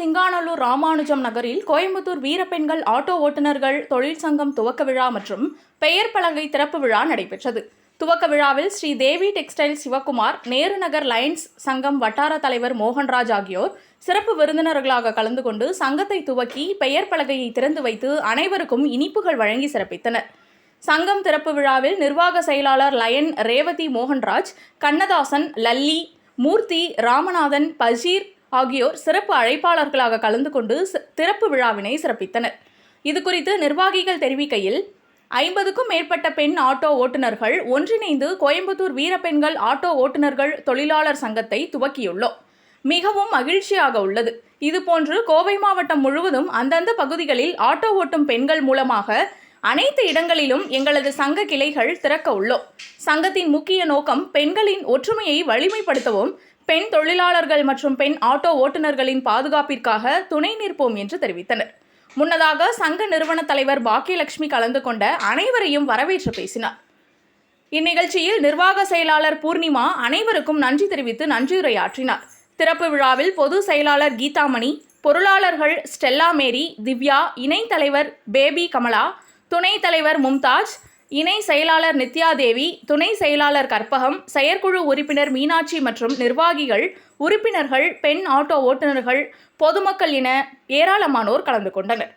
சிங்காநல்லூர் ராமானுஜம் நகரில் கோயம்புத்தூர் வீரப்பெண்கள் ஆட்டோ ஓட்டுநர்கள் தொழிற்சங்கம் துவக்க விழா மற்றும் பெயர் பலகை திறப்பு விழா நடைபெற்றது. துவக்க விழாவில் ஸ்ரீ தேவி டெக்ஸ்டைல் சிவகுமார், நேரு நகர் லயன்ஸ் சங்கம் வட்டார தலைவர் மோகன்ராஜ் ஆகியோர் சிறப்பு விருந்தினர்களாக கலந்து கொண்டு சங்கத்தை துவக்கி பெயர் பலகையை திறந்து வைத்து அனைவருக்கும் இனிப்புகள் வழங்கி சிறப்பித்தனர். சங்கம் திறப்பு விழாவில் நிர்வாக செயலாளர் லயன் ரேவதி மோகன்ராஜ், கண்ணதாசன், லல்லி, மூர்த்தி, ராமநாதன், பஷீர் ஆகியோர் சிறப்பு அழைப்பாளர்களாக கலந்து கொண்டு திறப்பு விழாவினை சிறப்பித்தனர். இதுகுறித்து நிர்வாகிகள் தெரிவிக்கையில், 50க்கும் மேற்பட்ட பெண் ஆட்டோ ஓட்டுநர்கள் ஒன்றிணைந்து கோயம்புத்தூர் வீரப்பெண்கள் ஆட்டோ ஓட்டுநர்கள் தொழிலாளர் சங்கத்தை துவக்கியுள்ளோம். மிகவும் மகிழ்ச்சியாக உள்ளது. இதுபோன்று கோவை மாவட்டம் முழுவதும் அந்தந்த பகுதிகளில் ஆட்டோ ஓட்டும் பெண்கள் மூலமாக அனைத்து இடங்களிலும் எங்களது சங்க கிளைகள் திறக்க உள்ளோம். சங்கத்தின் முக்கிய நோக்கம் பெண்களின் ஒற்றுமையை வலிமைப்படுத்தவும், பெண் தொழிலாளர்கள் மற்றும் பெண் ஆட்டோ ஓட்டுநர்களின் பாதுகாப்பிற்காக துணை நிற்போம் என்று தெரிவித்தனர். முன்னதாக சங்க நிறுவன தலைவர் பாக்கியலட்சுமி கலந்து கொண்ட அனைவரையும் வரவேற்று பேசினார். இந்நிகழ்ச்சியில் நிர்வாக செயலாளர் பூர்ணிமா அனைவருக்கும் நன்றி தெரிவித்து நன்றியுரையாற்றினார். திறப்பு விழாவில் பொது செயலாளர் கீதாமணி, பொருளாளர்கள் ஸ்டெல்லா மேரி, திவ்யா, இணை தலைவர் பேபி கமலா, துணைத் தலைவர் மும்தாஜ், இணை செயலாளர் நித்யாதேவி, துணை செயலாளர் கற்பகம், செயற்குழு உறுப்பினர் மீனாட்சி மற்றும் நிர்வாகிகள், உறுப்பினர்கள், பெண் ஆட்டோ ஓட்டுநர்கள், பொதுமக்கள் என ஏராளமானோர் கலந்து கொண்டனர்.